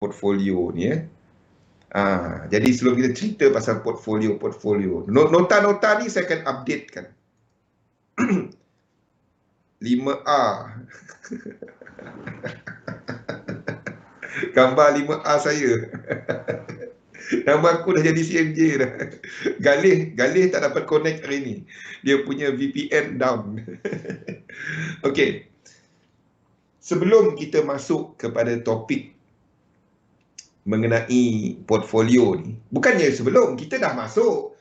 portfolio ni jadi sebelum kita cerita pasal portfolio, nota-nota ni saya akan updatekan. 5A. Gambar 5A saya. Nama aku dah jadi CMJ dah. Galih tak dapat connect hari ni. Dia punya VPN down. Okey. Sebelum kita masuk kepada topik mengenai portfolio ni, bukannya sebelum, kita dah masuk.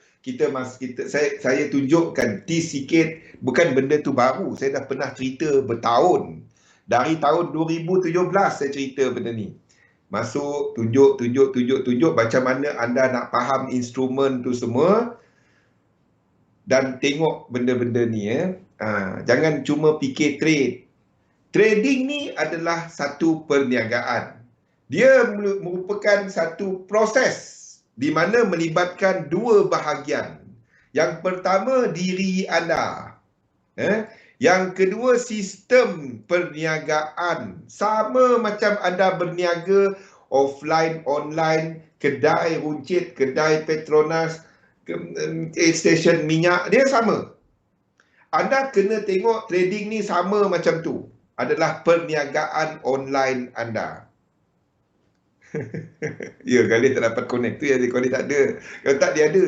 Saya tunjukkan tease sikit, bukan benda tu baru. Saya dah pernah cerita bertahun. Dari tahun 2017 saya cerita benda ni. Masuk, tunjuk macam mana anda nak faham instrumen tu semua dan tengok benda-benda ni jangan cuma fikir trade. Trading ni adalah satu perniagaan. Dia merupakan satu proses di mana melibatkan dua bahagian. Yang pertama, diri anda. Yang kedua, sistem perniagaan. Sama macam anda berniaga offline, online, kedai runcit, kedai Petronas, stesen minyak, dia sama. Anda kena tengok trading ni sama macam tu. Adalah perniagaan online anda. Ya, Galih tak dapat connect tu ya, Galih tak ada. Kalau tak dia ada.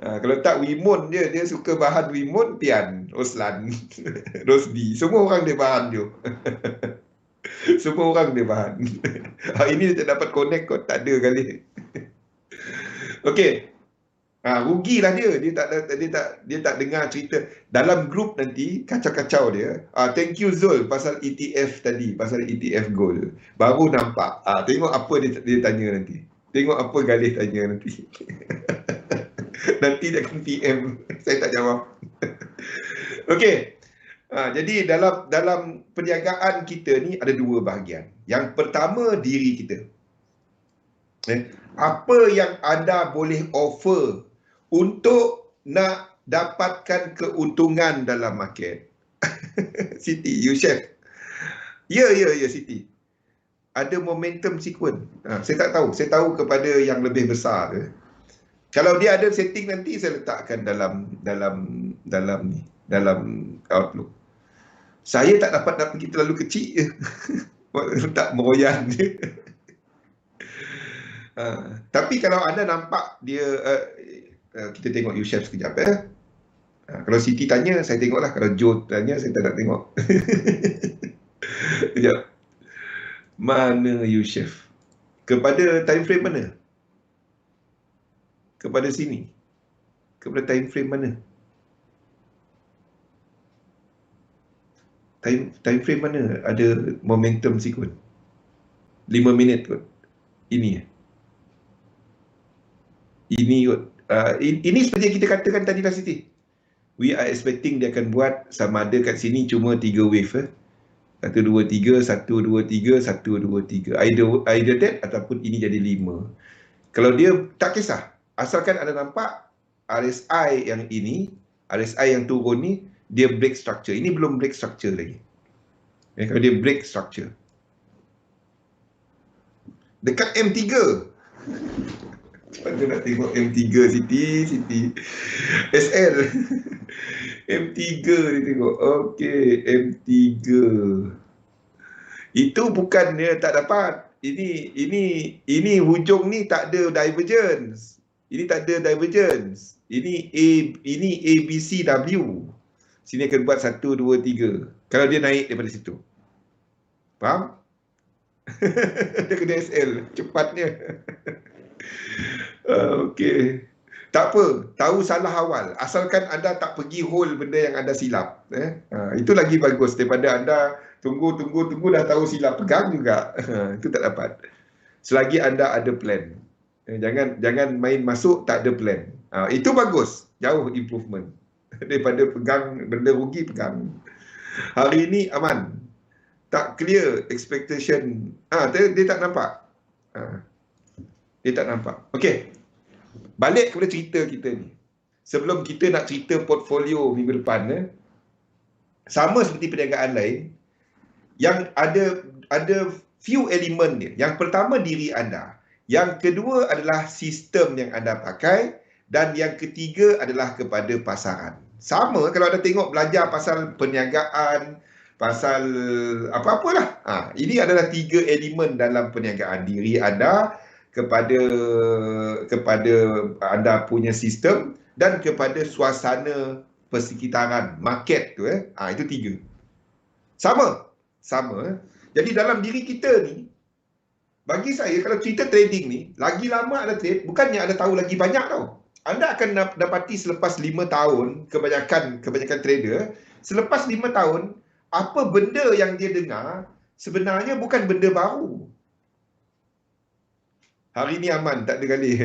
Kalau tak Wimun dia suka bahan Wimun, Pian, Roslan, Rosdi. Semua orang dia bahan tu. Semua orang dia bahan. Hari ni dia tak dapat connect kot, tak ada Galih. Okey. Rugilah dia tak dengar cerita dalam grup nanti, kacau-kacau dia. Thank you Zul pasal ETF tadi, pasal ETF gold. Baru nampak. Tengok apa dia tanya nanti. Tengok apa Galih tanya nanti. Nanti dia akan PM. Saya tak jawab. Okey. Jadi dalam perniagaan kita ni ada dua bahagian. Yang pertama, diri kita. Apa yang anda boleh offer untuk nak dapatkan keuntungan dalam market. Siti, you chef. Ya Siti. Ada momentum sequence. Saya tak tahu. Saya tahu kepada yang lebih besar. Kalau dia ada setting nanti saya letakkan dalam Outlook. Saya tak dapat nak pergi terlalu kecil je. Tak meroyan je. Tapi kalau anda nampak dia kita tengok you chef sekejap kalau Siti tanya saya tengoklah, kalau Joe tanya saya tak nak tengok. Sekejap. Mana you chef? Kepada time frame mana? Kepada sini. Kepada time frame mana? Time frame mana ada momentum sequence? 5 minit kot. Ini kot. Ini seperti yang kita katakan tadi lah Siti. We are expecting dia akan buat sama ada kat sini cuma 3 wave. 1, 2, 3, 1, 2, 3, 1, 2, 3. Either that ataupun ini jadi 5. Kalau dia tak kisah. Asalkan anda nampak RSI yang ini, RSI yang turun ni, dia break structure. Ini belum break structure lagi. Kalau dia break structure. Dekat M3. Mana nak tengok M3 Siti. SL. M3 dia tengok. Okey, M3. Itu bukan dia tak dapat. Ini hujung ni tak ada divergence. Ini tak ada divergence. Ini ABCW. Sini akan buat 1, 2, 3. Kalau dia naik daripada situ. Faham? Dia kena SL. Cepatnya. Okey. Tak apa. Tahu salah awal. Asalkan anda tak pergi hold benda yang anda silap. Itu lagi bagus daripada anda tunggu dah tahu silap. Pegang juga. Itu tak dapat. Selagi anda ada plan. Jangan main masuk tak ada plan. Itu bagus. Jauh improvement. Daripada pegang benda rugi, pegang. Hari ini aman. Tak clear expectation. Dia tak nampak. Dia tak nampak. Okey. Balik kepada cerita kita ni. Sebelum kita nak cerita portfolio minggu depan, sama seperti perniagaan lain, yang ada few elemen dia. Yang pertama diri anda. Yang kedua adalah sistem yang anda pakai. Dan yang ketiga adalah kepada pasaran. Sama kalau anda tengok belajar pasal perniagaan, pasal apa-apalah. Ini adalah 3 elemen dalam perniagaan. Diri anda, kepada anda punya sistem dan kepada suasana persekitaran, market tu. Itu 3. Sama. Jadi dalam diri kita ni, bagi saya kalau cerita trading ni, lagi lama anda trade, bukannya anda tahu lagi banyak tau. Anda akan dapati selepas 5 tahun, kebanyakan trader, selepas 5 tahun, apa benda yang dia dengar sebenarnya bukan benda baru. Hari ni aman, tak ada kali.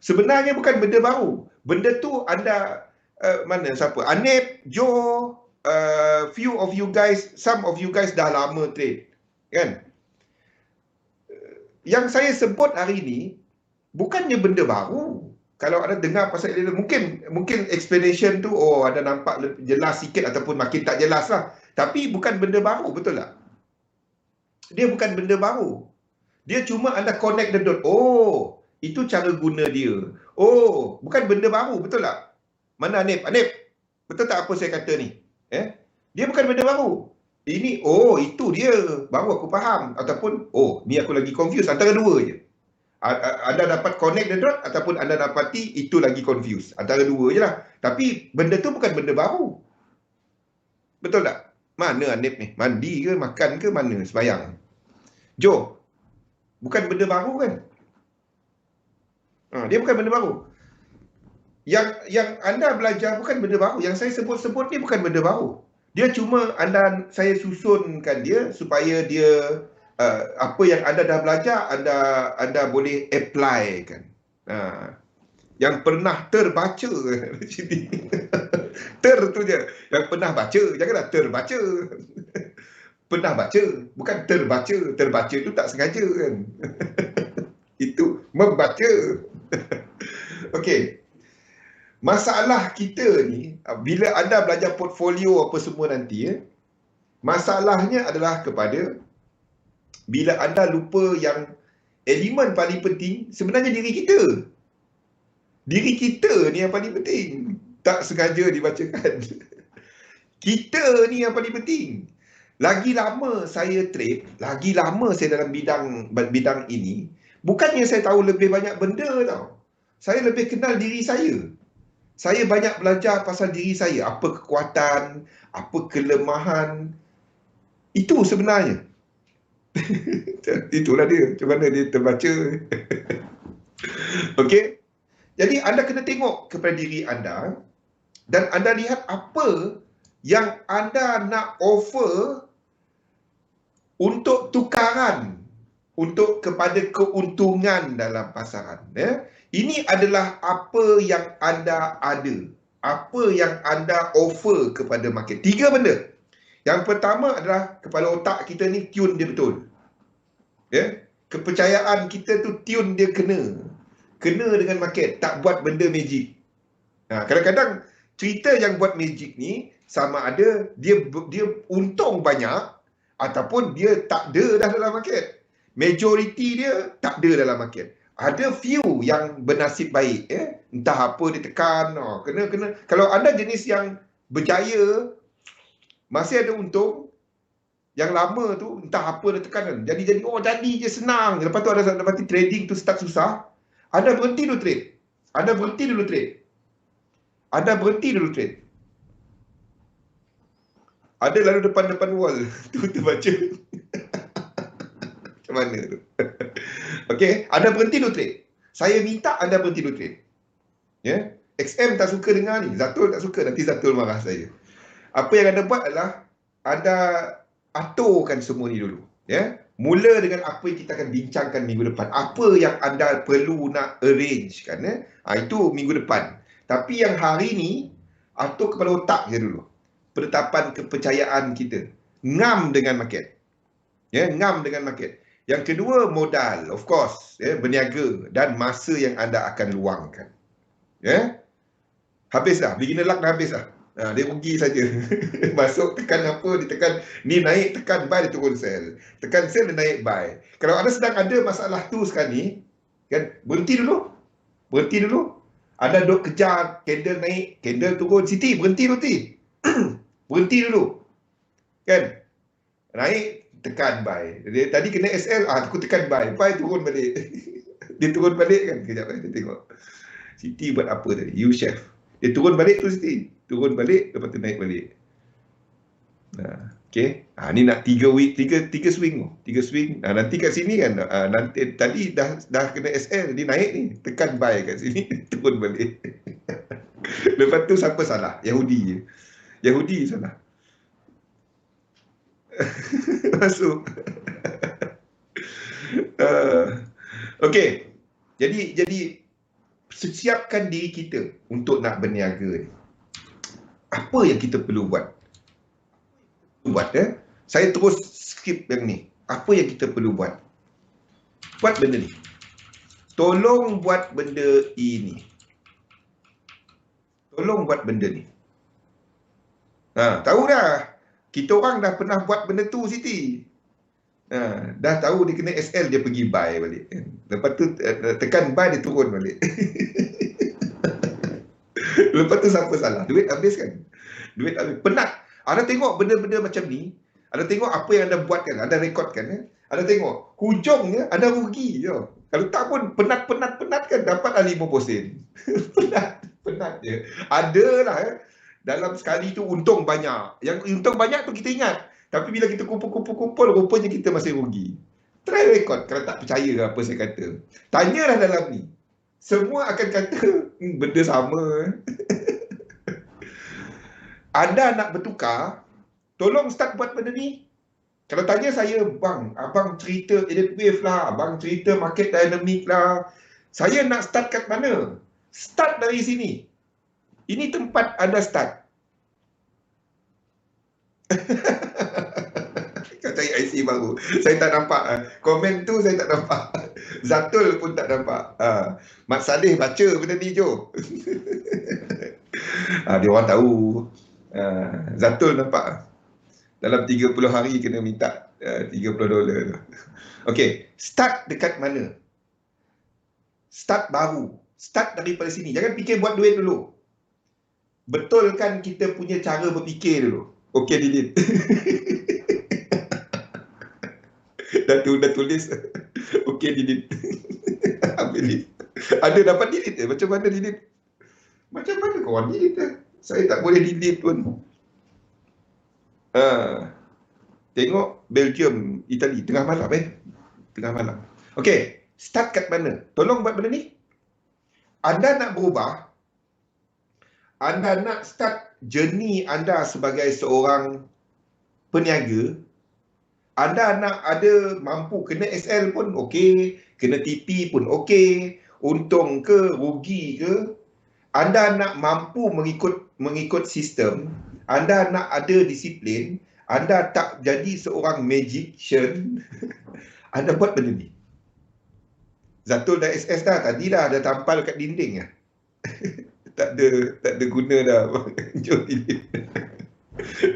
Sebenarnya bukan benda baru. Benda tu anda, siapa? Anip, Joe, few of you guys, some of you guys dah lama trade. Kan? Yang saya sebut hari ni, bukannya benda baru. Kalau anda dengar pasal ini, mungkin explanation tu, anda nampak jelas sikit ataupun makin tak jelas lah. Tapi bukan benda baru, betul tak? Dia bukan benda baru. Dia cuma anda connect the dot. Itu cara guna dia. Bukan benda baru, betul tak? Mana Anip? Betul tak apa saya kata ni? Dia bukan benda baru. Ini, itu dia. Baru aku faham. Ataupun, ni aku lagi confused. Antara dua je. Anda dapat connect the dot ataupun anda dapati itu lagi confused. Antara dua je lah. Tapi benda tu bukan benda baru. Betul tak? Mana Anip ni? Mandi ke, makan ke, mana? Sembayang. Joe, bukan benda baru kan? Dia bukan benda baru. Yang anda belajar bukan benda baru. Yang saya sebut-sebut ni bukan benda baru. Dia cuma saya susunkan dia supaya dia apa yang anda dah belajar anda boleh apply kan. Yang pernah terbaca. Ter tu je. Yang pernah baca, janganlah terbaca. Pernah baca, bukan terbaca. Terbaca tu tak sengaja kan. Itu membaca. Okey. Masalah kita ni, bila anda belajar portfolio apa semua nanti, masalahnya adalah kepada bila anda lupa yang elemen paling penting sebenarnya diri kita. Diri kita ni yang paling penting. Tak sengaja dibacakan. Kita ni yang paling penting. Lagi lama saya trade, lagi lama saya dalam bidang ini, bukannya saya tahu lebih banyak benda tau. Saya lebih kenal diri saya. Saya banyak belajar pasal diri saya. Apa kekuatan, apa kelemahan. Itu sebenarnya. Itulah dia. Macam mana dia terbaca. Okey. Jadi anda kena tengok kepada diri anda. Dan anda lihat apa yang anda nak offer untuk tukaran. Untuk kepada keuntungan dalam pasaran. Ini adalah apa yang anda ada. Apa yang anda offer kepada market. 3 benda. Yang pertama adalah kepala otak kita ni tune dia betul. Kepercayaan kita tu tune dia kena. Kena dengan market. Tak buat benda magic. Kadang-kadang cerita yang buat magic ni sama ada dia untung banyak ataupun dia tak ada dah dalam market. Majority dia tak ada dalam market. Ada few yang bernasib baik. Entah apa dia tekan. Kena. Kalau anda jenis yang berjaya, masih ada untung. Yang lama tu entah apa dia tekan kan. Jadi je senang. Lepas tu ada dapati trading tu start susah. Anda berhenti dulu trade. Anda berhenti dulu trade. Ada lalu depan wall. Tu terbaca. Macam mana tu? Okey, anda berhenti dulu trade. Saya minta anda berhenti dulu trade. XM tak suka dengar ni. Zatul tak suka. Nanti Zatul marah saya. Apa yang anda buat adalah anda aturkan semua ni dulu. Mula dengan apa yang kita akan bincangkan minggu depan. Apa yang anda perlu nak arrange kan. Itu minggu depan. Tapi yang hari ni, atur kepala otak je dulu. Penetapan kepercayaan kita. Ngam dengan market. Ngam dengan market. Yang kedua, modal. Of course. Berniaga. Dan masa yang anda akan luangkan. Habis dah. Beginner luck dah habis dah. Dia rugi saja. Masuk tekan apa, dia tekan ni naik, tekan buy, dia turun sell. Tekan sell, dia naik buy. Kalau anda sedang ada masalah tu sekarang ni, kan, berhenti dulu. Berhenti dulu. Anda duk kejar candle naik, candle turun, Siti, berhenti dulu, Ti. Berhenti dulu. Kan? Naik, tekan buy. Dia, tadi kena SL, aku tekan buy turun balik. Dia turun balik kan. Kejap kita tengok. Siti buat apa tadi? You chef. Dia turun balik tu Siti. Turun balik, lepas tu naik balik. Okay. Ni nak 3 week, 3 swing. 3 swing. Nanti kat sini kan, nanti tadi dah kena SL, dia naik ni. Tekan buy kat sini, turun balik. Lepas tu siapa salah? Yahudi. Yahudi salah. Masuk. Okay. Jadi siapkan diri kita untuk nak berniaga ni. Apa yang kita perlu buat? Saya terus skip yang ni. Apa yang kita perlu buat? Buat benda ni. Tolong buat benda ini. Tolong buat benda ni. Tahu dah. Kita orang dah pernah buat benda tu, Siti. Dah tahu dia kena SL, dia pergi buy balik. Lepas tu tekan buy, dia turun balik. Lepas tu siapa salah? Duit habis kan? Duit habis. Penat. Anda tengok benda-benda macam ni, anda tengok apa yang anda buat kan, anda rekod kan, anda tengok hujungnya anda rugi je. Kalau tak pun penat kan dapat 50 sen. penat je. Adalah dalam sekali tu untung banyak. Yang untung banyak tu kita ingat. Tapi bila kita kumpul rupanya kita masih rugi. Try rekod kalau tak percaya apa saya kata. Tanyalah dalam ni. Semua akan kata benda sama. Anda nak bertukar, tolong start buat benda ni. Kalau tanya saya, bang, abang cerita Elliott Wave lah, abang cerita market dynamic lah. Saya nak start kat mana? Start dari sini. Ini tempat anda start. Kau cari IC baru. Saya tak nampak. Komen tu saya tak nampak. Zatul pun tak nampak. Mat Saleh baca benda ni, Jo. Dia orang tahu. Zatul nampak. Dalam 30 hari kena minta $30. Okey, start dekat mana? Start baru. Start daripada sini. Jangan fikir buat duit dulu. Betulkan kita punya cara berfikir dulu. Okey, delete. dah tulis. Okey, delete. Ada dapat delete. Macam mana delete? Macam mana korang delete? Saya tak boleh delete pun. Tengok Belgium, Itali, tengah malam Tengah malam. Okey, start kat mana? Tolong buat benda ni. Anda nak berubah. Anda nak start journey anda sebagai seorang peniaga. Anda nak ada mampu kena SL pun okey, kena TP pun okey, untung ke, rugi ke. Anda nak mampu mengikut sistem, anda nak ada disiplin, anda tak jadi seorang magician, anda buat benda ni. Zatul dah SS dah, tadi dah ada tampal kat dinding lah. tak ada guna dah.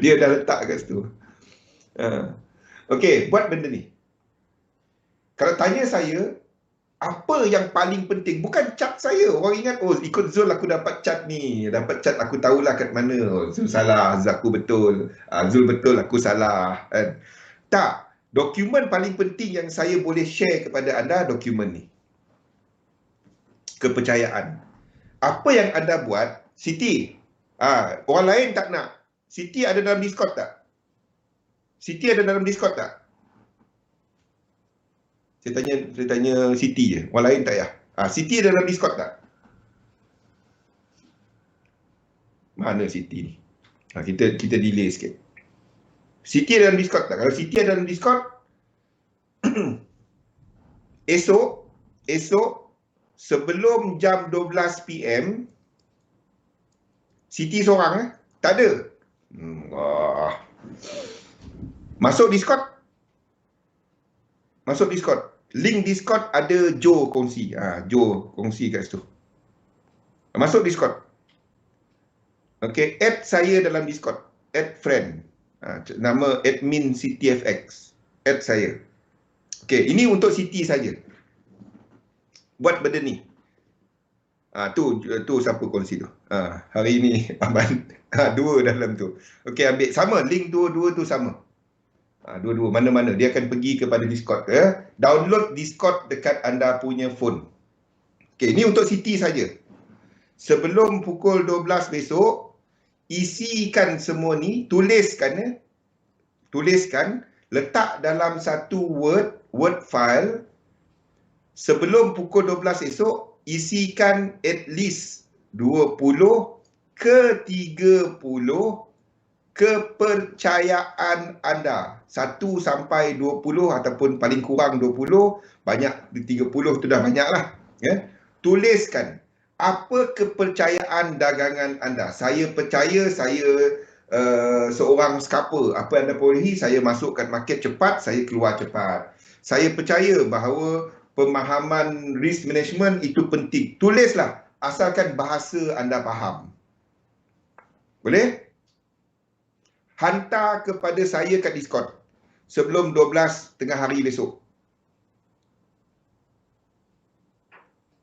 Dia dah letak kat situ. Okey, buat benda ni. Kalau tanya saya, apa yang paling penting? Bukan cat saya. Orang ingat, ikut Zul aku dapat cat ni. Dapat cat aku tahulah kat mana. Zul salah, aku betul. Zul betul, aku salah. Tak. Dokumen paling penting yang saya boleh share kepada anda, dokumen ni. Kepercayaan. Apa yang anda buat, Siti. Orang lain tak nak. Siti ada dalam Discord tak? Siti ada dalam Discord tak? Saya tanya Siti je. Orang lain tak ya? Siti ada dalam Discord tak? Mana Siti ni? Kita delay sikit. Siti ada dalam Discord tak? Kalau Siti ada dalam Discord, esok sebelum jam 12 PM, Siti seorang tak ada. Masuk Discord. Link Discord ada Joe kongsi. Joe kongsi kat situ. Masuk Discord. Okey, add saya dalam Discord. Add friend. Nama admin CityFX. Add saya. Okey, ini untuk City saja. Buat benda ni. Tu siapa kongsi tu. Hari ni Aman. Dua dalam tu. Okey, ambil sama link dua-dua tu sama. Dua-dua mana-mana dia akan pergi kepada Discord. Download Discord dekat anda punya phone. Okey, ni untuk City saja. Sebelum pukul 12 besok, isikan semua ni, tuliskan, letak dalam satu Word file. Sebelum pukul 12 esok, isikan at least 20 ke 30 kepercayaan anda. 1 sampai 20 ataupun paling kurang 20, banyak 30 tu dah banyak lah. Tuliskan apa kepercayaan dagangan anda. Saya percaya saya seorang scalper. Apa anda perolehi? Saya masukkan market cepat, saya keluar cepat. Saya percaya bahawa pemahaman risk management itu penting. Tulislah, asalkan bahasa anda faham. Boleh? Hantar kepada saya kat Discord sebelum 12 tengah hari besok.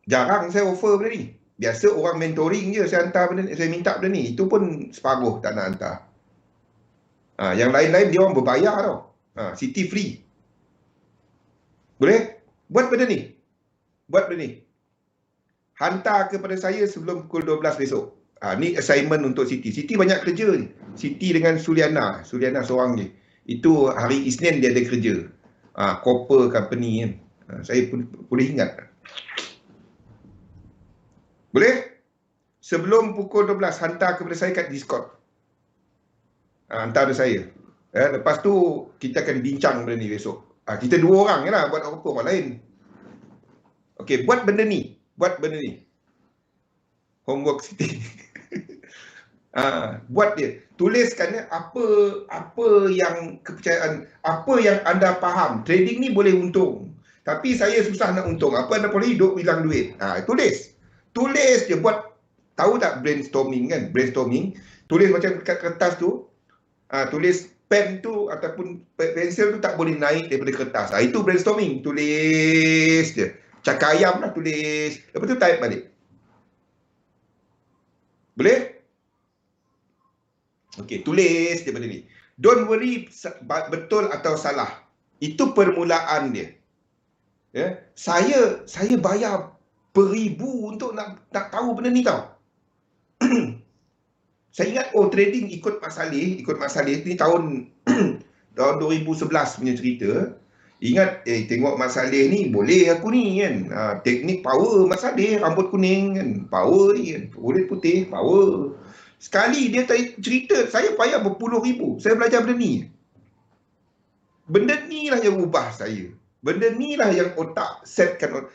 Jarang saya offer benda ni. Biasa orang mentoring je saya hantar benda ni, saya minta benda ni. Itu pun separuh tak nak hantar. Yang lain-lain dia orang berbayar tau. City free. Boleh? Buat benda ni. Hantar kepada saya sebelum pukul 12 besok. Ni assignment untuk Siti. Siti banyak kerja ni. Siti dengan Suliana. Suliana seorang ni. Itu hari Isnin dia ada kerja. Copper company kan. Saya boleh ingat. Boleh? Sebelum pukul 12, hantar kepada saya kat Discord. Hantar kepada saya. Lepas tu, kita akan bincang benda ni besok. Kita dua orang je lah buat apa orang lain. Okey, buat benda ni. Homework Siti. Buat dia. Tuliskan apa yang kepercayaan, apa yang anda faham. Trading ni boleh untung. Tapi saya susah nak untung. Apa anda boleh hidup hilang duit. Tulis je. Buat, tahu tak brainstorming kan? Brainstorming. Tulis macam kat kertas tu. Tulis pen tu ataupun pensel tu tak boleh naik daripada kertas. Itu brainstorming. Tulis je. Cakar ayam lah tulis. Lepas tu type balik. Boleh? Okey, tulis je benda ni. Don't worry betul atau salah. Itu permulaan dia. Saya bayar beribu untuk nak tahu benda ni tau. Saya ingat, trading ikut Mak Saleh ni tahun 2011 punya cerita. Ingat, tengok Mak Saleh ni, boleh aku ni kan. Teknik power Mak Saleh, rambut kuning kan. Power ni kan, kulit putih, power. Sekali dia cerita, saya bayar berpuluh ribu. Saya belajar benda ni. Benda ni lah yang ubah saya. Benda ni lah yang otak setkan.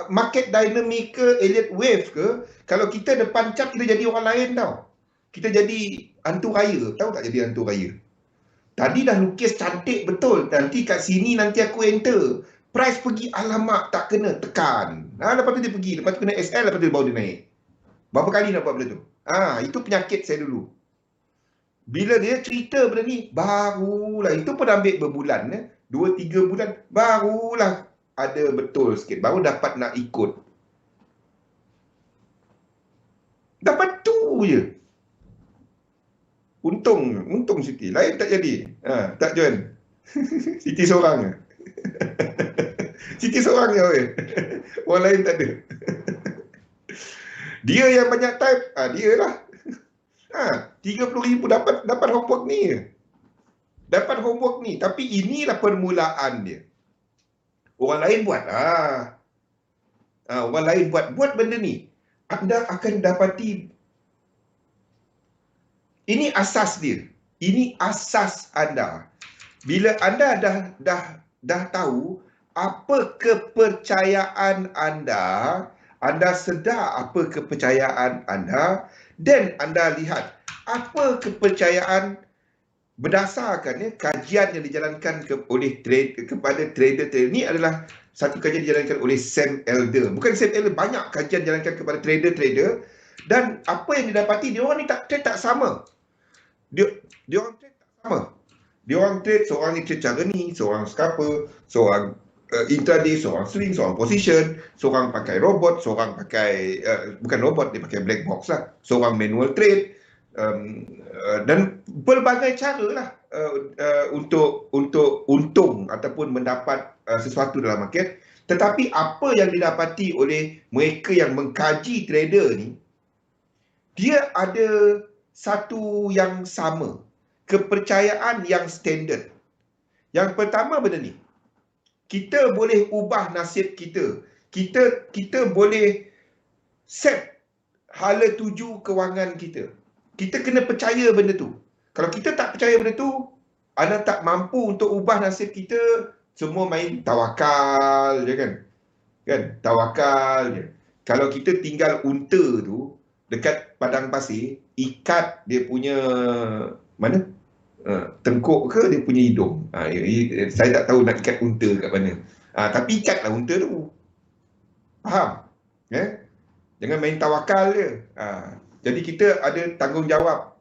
Market dynamic ke, elliott wave ke, kalau kita depan chart, kita jadi orang lain tau. Kita jadi hantu raya. Tahu tak jadi hantu raya? Tadi dah lukis cantik betul. Nanti kat sini nanti aku enter. Price pergi, alamak tak kena, tekan. Lepas tu dia pergi. Lepas tu kena SL, lepas tu baru dia naik. Berapa kali nak buat benda tu? Itu penyakit saya dulu. Bila dia cerita benda ni, barulah. Itu pun ambil berbulan. 2-3 bulan. Barulah ada betul sikit. Baru dapat nak ikut. Dapat tu je. Untung Siti. Lain tak jadi. Tak join. Siti seorang. Siti seorang je. Orang lain tak ada. Dia yang banyak type. Dia lah. 30,000 dapat homework ni. Dapat homework ni. Tapi inilah permulaan dia. Orang lain buat. Orang lain buat benda ni. Anda akan dapati. Ini asas dia. Ini asas anda. Bila anda dah tahu apa kepercayaan anda sedar apa kepercayaan anda, dan anda lihat apa kepercayaan berdasarkan kajian yang dijalankan kepada trader-trader. Ini adalah satu kajian dijalankan oleh Sam Elder. Bukan Sam Elder, banyak kajian dijalankan kepada trader-trader Dan apa yang didapati, dia orang ni trade tak sama. Dia orang trade tak sama. Dia orang trade, seorang ni trade cara ni, seorang scalper, seorang intraday, seorang swing, seorang position, seorang pakai robot, seorang pakai bukan robot, dia pakai black box lah, seorang manual trade, dan pelbagai cara lah untuk untung ataupun mendapat sesuatu dalam market. Tetapi apa yang didapati oleh mereka yang mengkaji trader ni, dia ada satu yang sama, kepercayaan yang standard. Yang pertama benda ni, kita boleh ubah nasib kita. Kita boleh set hala tuju kewangan kita. Kita kena percaya benda tu. Kalau kita tak percaya benda tu, anda tak mampu untuk ubah nasib kita, semua main tawakal je kan. Tawakal je. Kalau kita tinggal unta tu dekat padang pasir, ikat dia punya mana? Tengkuk ke dia punya hidung. Saya tak tahu nak ikat unta kat mana. Tapi ikatlah unta tu. Faham? Jangan main tawakal je. Jadi kita ada tanggungjawab.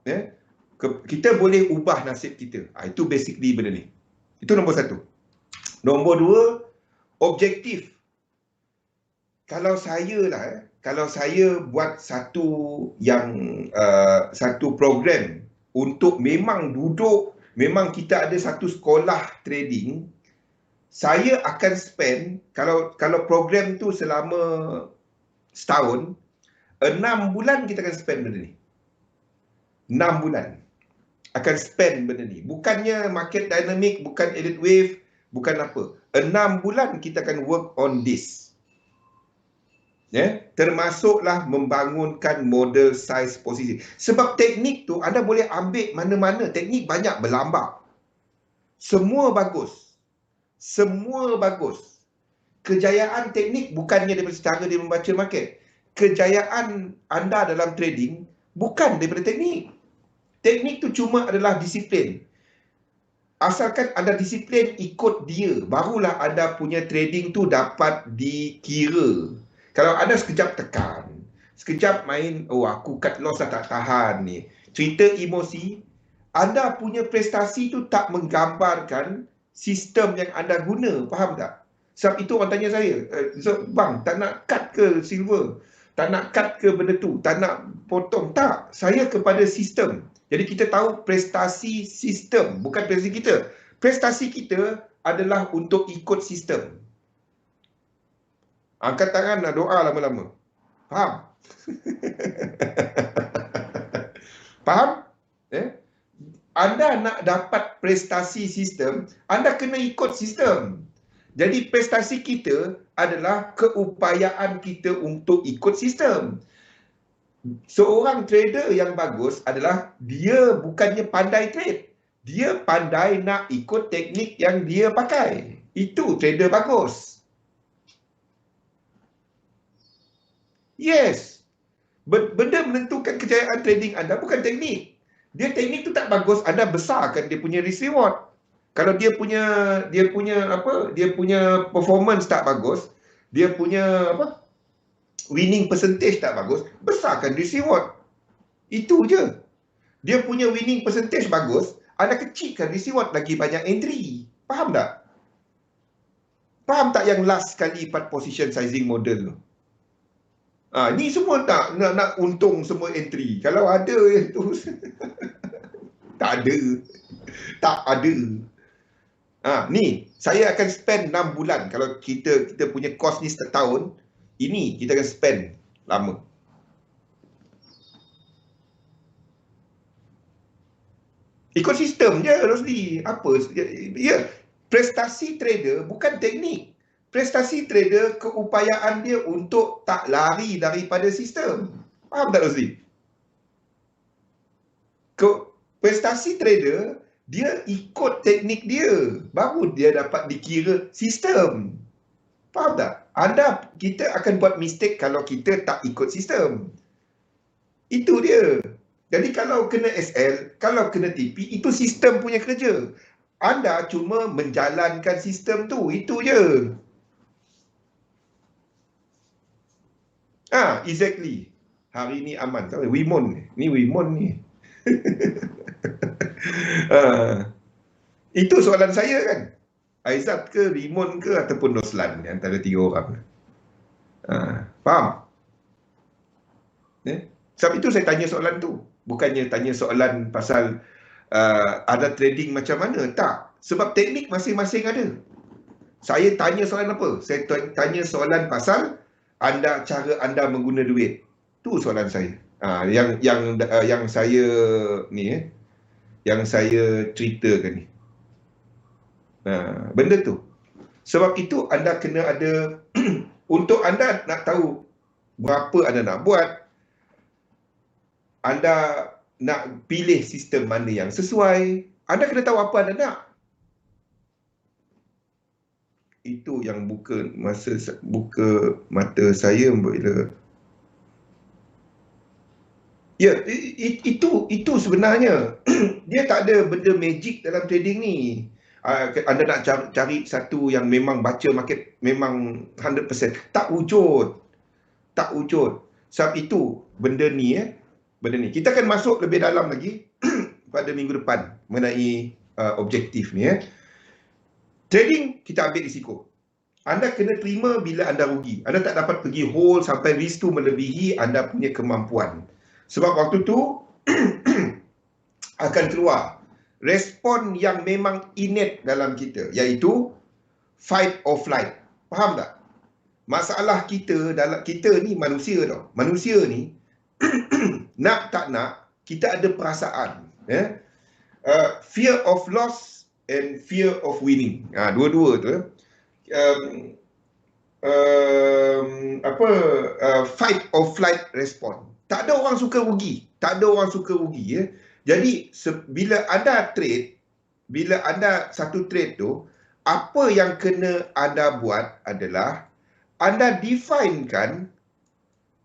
Kita boleh ubah nasib kita. Itu basically benda ni. Itu nombor satu. Nombor dua, objektif. Kalau saya buat satu program untuk memang duduk, memang kita ada satu sekolah trading, saya akan spend, kalau program tu selama setahun, 6 bulan kita akan spend benda ni. 6 bulan akan spend benda ni. Bukannya market dynamic, bukan elite wave, bukan apa. 6 bulan kita akan work on this. Termasuklah membangunkan model size posisi. Sebab teknik tu anda boleh ambil mana-mana. Teknik banyak berlambak. Semua bagus. Semua bagus. Kejayaan teknik bukannya daripada cara dia membaca market. Kejayaan anda dalam trading bukan daripada teknik. Teknik tu cuma adalah disiplin. Asalkan anda disiplin ikut dia, barulah anda punya trading tu dapat dikira. Kalau anda sekejap tekan, sekejap main, aku cut loss dah tak tahan ni, cerita emosi, anda punya prestasi tu tak menggambarkan sistem yang anda guna. Faham tak? Sebab itu orang tanya saya, bang, tak nak cut ke silver? Tak nak cut ke benda tu? Tak nak potong? Tak. Saya kepada sistem. Jadi kita tahu prestasi sistem, bukan prestasi kita. Prestasi kita adalah untuk ikut sistem. Angkat tangan, nak doa lama-lama. Faham? Faham? Anda nak dapat prestasi sistem, anda kena ikut sistem. Jadi prestasi kita adalah keupayaan kita untuk ikut sistem. Seorang trader yang bagus adalah dia bukannya pandai trade. Dia pandai nak ikut teknik yang dia pakai. Itu trader bagus. Yes. Benda menentukan kejayaan trading anda bukan teknik. Dia teknik tu tak bagus, anda besarkan dia punya risk reward. Kalau dia punya performance tak bagus, dia punya winning percentage tak bagus, besarkan risk reward. Itu je. Dia punya winning percentage bagus, anda kecilkan risk reward, lagi banyak entry. Faham tak? Faham tak yang last kali part position sizing model tu? Ni semua tak nak untung semua entry. Kalau ada yang tu tak ada. Tak ada. Ni saya akan spend 6 bulan. Kalau kita punya cost ni setahun, ini kita akan spend lama. Ikut sistem je, Rosli. Apa? Ya, prestasi trader bukan teknik. Prestasi trader, keupayaan dia untuk tak lari daripada sistem. Faham tak, Rosli? Prestasi trader, dia ikut teknik dia. Baru dia dapat dikira sistem. Faham tak? Kita akan buat mistake kalau kita tak ikut sistem. Itu dia. Jadi kalau kena SL, kalau kena TP, itu sistem punya kerja. Anda cuma menjalankan sistem tu. Itu je. Exactly. hari ni aman. Wimon ni Wimon ni. Itu soalan saya kan. Aizat ke, Wimon ke, ataupun Roslan, antara 3 orang. Faham? Sebab itu saya tanya soalan tu. Bukannya tanya soalan pasal ada trading macam mana. Tak. Sebab teknik masing-masing ada. Saya tanya soalan apa? Saya tanya soalan pasal cara anda mengguna duit. Tu soalan saya. Yang saya ni yang saya ceritakan ni. Benda tu. Sebab itu anda kena ada untuk anda nak tahu berapa anda nak buat, anda nak pilih sistem mana yang sesuai, anda kena tahu apa anda nak. Itu yang buka mata saya bila itu sebenarnya dia tak ada benda magic dalam trading ni. Anda nak cari satu yang memang baca market memang 100%, tak wujud. Sebab itu benda ni kita akan masuk lebih dalam lagi pada minggu depan mengenai objektif ni. Trading kita ambil risiko. Anda kena terima bila anda rugi. Anda tak dapat pergi hold sampai risk tu melebihi anda punya kemampuan. Sebab waktu tu akan keluar respon yang memang innate dalam kita, iaitu fight or flight. Faham tak? Masalah kita ni manusia tau. Manusia ni nak tak nak kita ada perasaan. Fear of loss and fear of winning. Dua-dua tu. Fight or flight respon. Tak ada orang suka rugi. Jadi bila anda satu trade tu, apa yang kena anda buat adalah anda definekan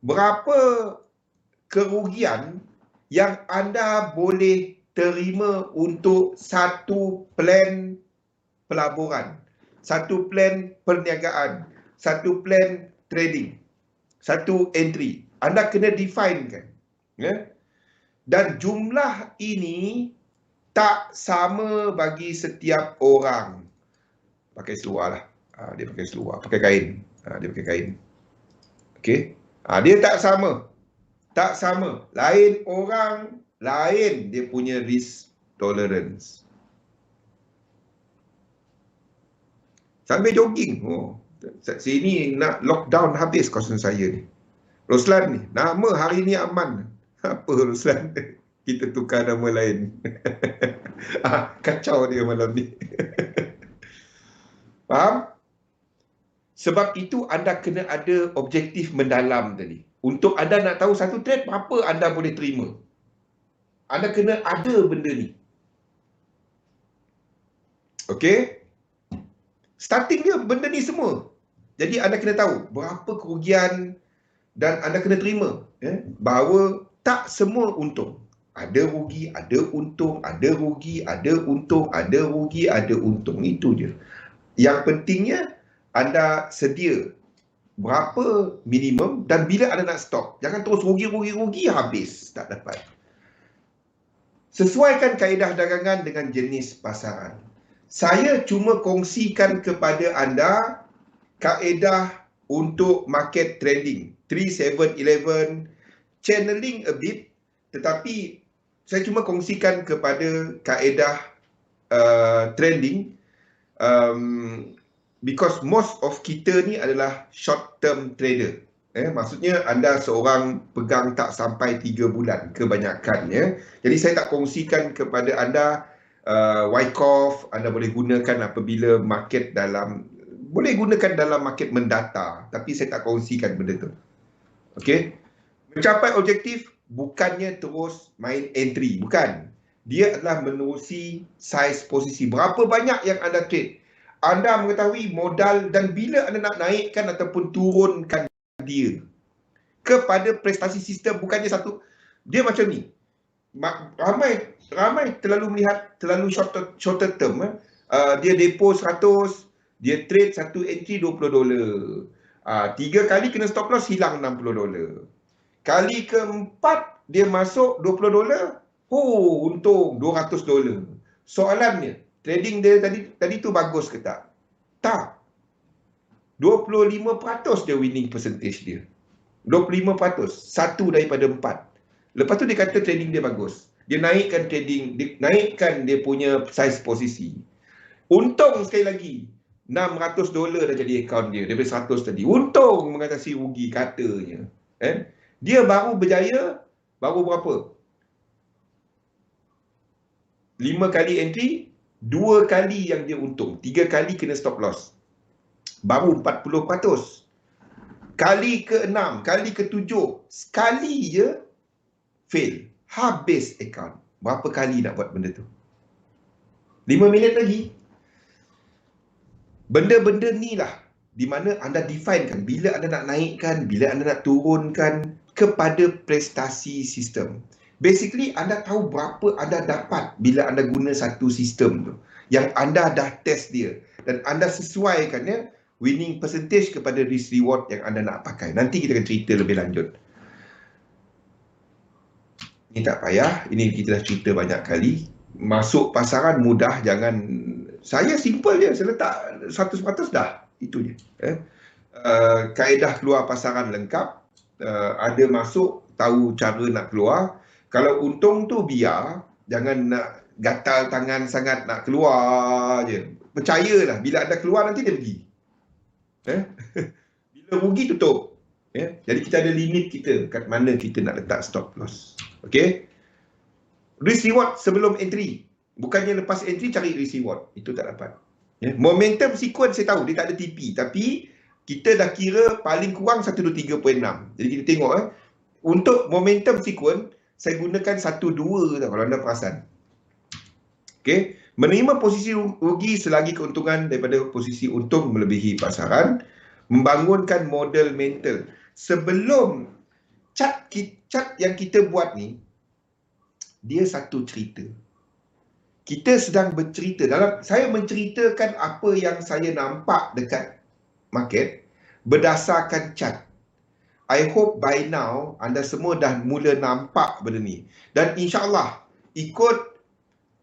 berapa kerugian yang anda boleh terima untuk satu plan pelaburan, satu plan perniagaan, satu plan trading, satu entry. Anda kena definekan. Dan jumlah ini tak sama bagi setiap orang. Pakai seluar lah. Dia pakai seluar, pakai kain. Dia pakai kain. Okey. Dia tak sama. Lain orang, lain dia punya risk tolerance. Sambil jogging. Sini nak lockdown habis kawasan saya ni. Roslan ni, nama hari ni aman. Apa Roslan? Kita tukar nama lain. Kacau dia malam ni. Faham? Sebab itu anda kena ada objektif mendalam tadi. Untuk anda nak tahu satu trade, berapa anda boleh terima. Anda kena ada benda ni. Okey? Starting dia benda ni semua. Jadi anda kena tahu berapa kerugian dan anda kena terima bahawa tak semua untung. Ada rugi, ada untung, ada rugi, ada untung, ada rugi, ada untung. Itu je. Yang pentingnya anda sedia berapa minimum dan bila anda nak stop. Jangan terus rugi habis tak dapat. Sesuaikan kaedah dagangan dengan jenis pasaran. Saya cuma kongsikan kepada anda kaedah untuk market trading 3-7-11, channeling a bit, tetapi saya cuma kongsikan kepada kaedah trading because most of kita ni adalah short term trader. Maksudnya anda seorang pegang tak sampai 3 bulan kebanyakannya. Jadi saya tak kongsikan kepada anda Wyckoff anda boleh gunakan apabila market boleh gunakan dalam market mendata, tapi saya tak kongsikan benda tu. Okey. Mencapai objektif bukannya terus main entry, bukan. Dia adalah menerusi size posisi. Berapa banyak yang anda trade. Anda mengetahui modal dan bila anda nak naikkan ataupun turunkan dia kepada prestasi sistem, bukannya satu. Dia macam ni. Ramai terlalu melihat terlalu shorter term. Dia depo 100, dia trade satu entry $20. 3 kali kena stop loss, hilang $60. Kali keempat dia masuk $20. Oh, untung $200. Soalannya, trading dia tadi tu bagus ke tak? Tak. 25% dia winning percentage dia. 25%. 1 daripada 4. Lepas tu dia kata trading dia bagus. Dia naikkan naikkan dia punya size posisi. Untung sekali lagi. $600 dah jadi akaun dia daripada 100 tadi. Untung mengatasi rugi katanya. Dia baru berjaya baru berapa? 5 kali entry, 2 kali yang dia untung, 3 kali kena stop loss. Baru 40%. Kali ke-6, kali ke-7, sekali je fail. Habis akaun. Berapa kali nak buat benda tu? 5 minit lagi. Benda-benda ni lah di mana anda definekan bila anda nak naikkan, bila anda nak turunkan kepada prestasi sistem. Basically, anda tahu berapa anda dapat bila anda guna satu sistem tu. Yang anda dah test dia. Dan anda sesuaikannya winning percentage kepada risk reward yang anda nak pakai. Nanti kita akan cerita lebih lanjut. Ini tak payah. Ini kita dah cerita banyak kali. Masuk pasaran mudah. Jangan... Saya simple je. Saya letak 100% dah. Itu je. Kaedah keluar pasaran lengkap. Ada masuk, tahu cara nak keluar. Kalau untung tu biar. Jangan nak gatal tangan sangat nak keluar je. Percayalah. Bila anda keluar nanti dia pergi. Bila rugi tutup. Jadi kita ada limit kita kat mana kita nak letak stop loss. Okay. Risk reward sebelum entry. Bukannya lepas entry cari risk reward. Itu tak dapat. Momentum sequence saya tahu dia tak ada TP. Tapi kita dah kira paling kurang 123.6. Jadi kita tengok untuk momentum sequence saya gunakan 1-2 kalau anda perasan. Okay. Menerima posisi rugi selagi keuntungan daripada posisi untung melebihi pasaran. Membangunkan model mental. Sebelum cat yang kita buat ni, dia satu cerita. Kita sedang bercerita. Saya menceritakan apa yang saya nampak dekat market berdasarkan cat. I hope by now anda semua dah mula nampak benda ni. Dan insyaAllah ikut.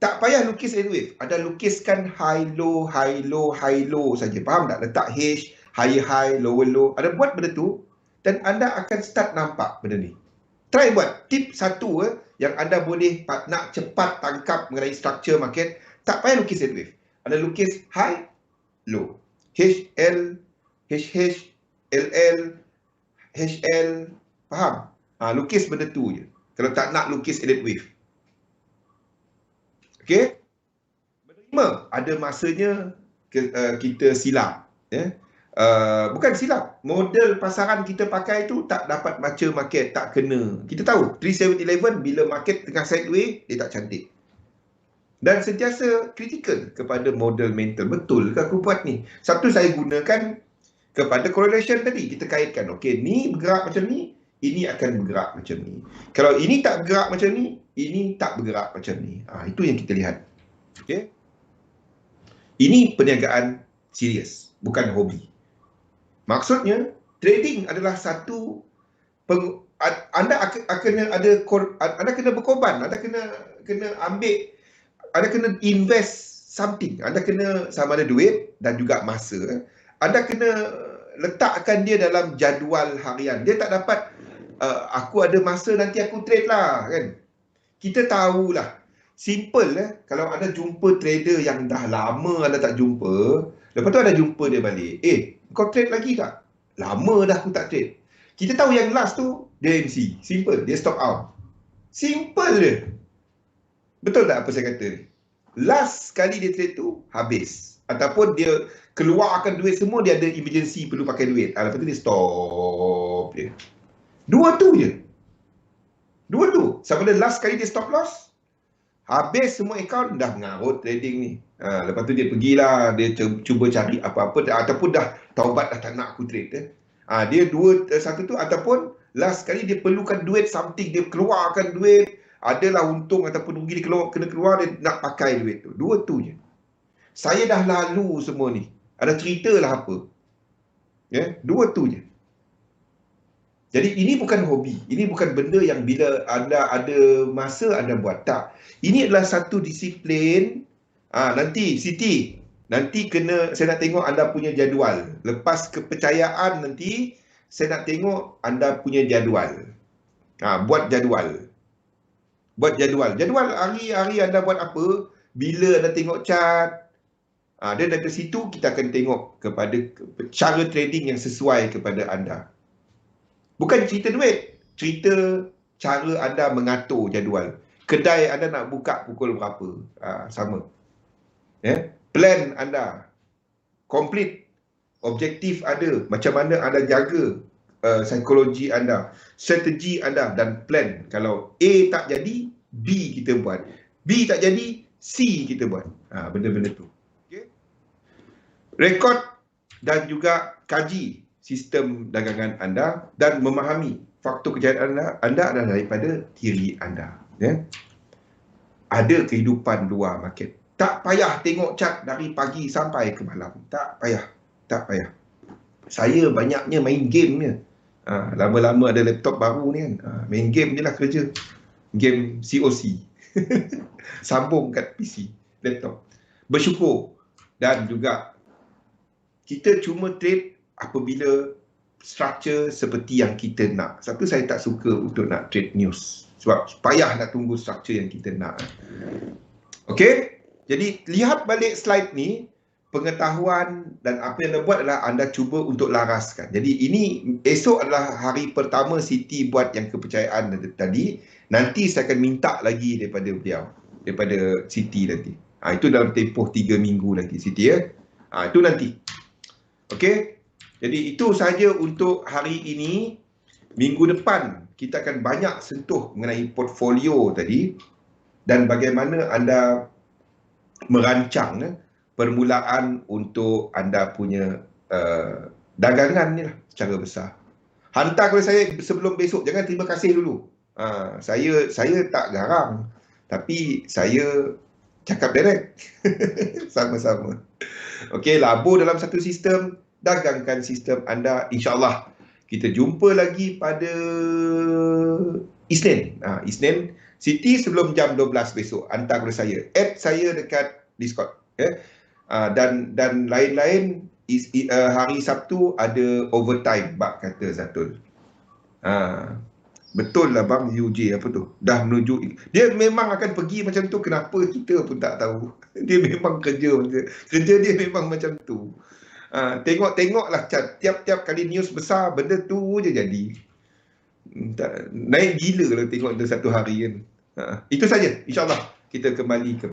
Tak payah lukis L wave. Ada lukiskan high low, high low, high low saja. Faham tak? Letak H, higher high, lower low. Ada buat benda tu dan anda akan start nampak benda ni. Try buat. Tip satu yang anda boleh nak cepat tangkap mengenai structure market. Tak payah lukis L wave. Anda lukis high, low. H, L, HH, LL, HL. Faham? Lukis benda tu je. Kalau tak nak lukis edit wave. Okey. Menerima ada masanya kita silap. Bukan silap. Model pasaran kita pakai tu tak dapat baca market, tak kena. Kita tahu 3711 bila market tengah sideways dia tak cantik. Dan sentiasa kritikal kepada model mental. Betul ke aku buat ni? Satu saya gunakan kepada correlation tadi. Kita kaitkan. Okey, ni bergerak macam ni, ini akan bergerak macam ni. Kalau ini tak bergerak macam ni, ini tak bergerak macam ni. Itu yang kita lihat. Okay. Ini perniagaan serius, bukan hobi. Maksudnya, trading adalah satu anda kena berkorban, anda kena ambil, anda kena invest something. Anda kena sama ada duit dan juga masa. Anda kena letakkan dia dalam jadual harian. Dia tak dapat aku ada masa nanti aku trade lah kan. Kita tahulah. Simple kalau anda jumpa trader yang dah lama anda tak jumpa, lepas tu anda jumpa dia balik. Kau trade lagi tak? Lama dah aku tak trade. Kita tahu yang last tu dia MC. Simple, dia stop out. Simple je. Betul tak apa saya kata ni? Last kali dia trade tu habis. Ataupun dia keluarkan duit semua, dia ada emergency perlu pakai duit. Lepas tu dia stop je. Dua tu je. Dua tu. Sama ada last kali dia stop loss, habis semua akaun, dah mengarut trading ni. Lepas tu dia pergilah, dia cuba cari apa-apa, ataupun dah taubat, dah tak nak aku trade. Dia satu tu, ataupun last kali dia perlukan duit something, dia keluarkan duit, adalah untung ataupun rugi, dia kena keluar, dia nak pakai duit tu. Dua tu je. Saya dah lalu semua ni. Ada cerita lah apa. Dua tu je. Jadi ini bukan hobi, ini bukan benda yang bila anda ada masa anda buat, tak. Ini adalah satu disiplin. Nanti Siti, nanti saya nak tengok anda punya jadual. Lepas kepercayaan nanti saya nak tengok anda punya jadual. Buat jadual. Buat jadual. Jadual hari-hari anda buat apa, bila anda tengok chart. Dan dari situ kita akan tengok kepada cara trading yang sesuai kepada anda. Bukan cerita duit, cerita cara anda mengatur jadual. Kedai anda nak buka pukul berapa, sama. Plan anda, complete. Objektif ada, macam mana anda jaga psikologi anda, strategi anda dan plan. Kalau A tak jadi, B kita buat. B tak jadi, C kita buat. Benda-benda tu. Okay? Rekod dan juga kaji sistem dagangan anda dan memahami faktor kejayaan anda adalah daripada diri anda. Ada kehidupan luar market. Tak payah tengok chart dari pagi sampai ke malam. Tak payah. Tak payah. Saya banyaknya main game je. Lama-lama ada laptop baru ni kan. Main game je lah kerja. Game COC. Sambung kat PC, laptop. Bersyukur. Dan juga kita cuma trade apabila structure seperti yang kita nak. Satu, saya tak suka untuk nak trade news. Sebab payah nak tunggu structure yang kita nak. Okey? Jadi, lihat balik slide ni. Pengetahuan dan apa yang anda buat adalah anda cuba untuk laraskan. Jadi, esok adalah hari pertama Siti buat yang kepercayaan tadi. Nanti saya akan minta lagi daripada beliau. Daripada Siti nanti. Itu dalam tempoh 3 minggu nanti, Siti ya. Itu nanti. Okey, jadi itu sahaja untuk hari ini. Minggu depan kita akan banyak sentuh mengenai portfolio tadi dan bagaimana anda merancang permulaan untuk anda punya dagangan ni lah secara besar. Hantar kepada saya sebelum besok, jangan terima kasih dulu. Saya tak garang, tapi saya cakap direct. Sama-sama. Okey, labur dalam satu sistem, dagangkan sistem anda. InsyaAllah kita jumpa lagi pada Isnin. Isnin, Siti sebelum jam 12 besok, hantar kepada saya. Add saya dekat Discord. Dan lain-lain, hari Sabtu ada overtime, bak kata Zatul. Betul lah bang UJ apa tu. Dah menuju. Dia memang akan pergi macam tu. Kenapa kita pun tak tahu. Dia memang kerja dia memang macam tu. Tengok-tengoklah tiap-tiap kali news besar, benda tu je jadi. Naik gila kalau tengok tu satu hari kan. Itu saja. InsyaAllah kita kembali ke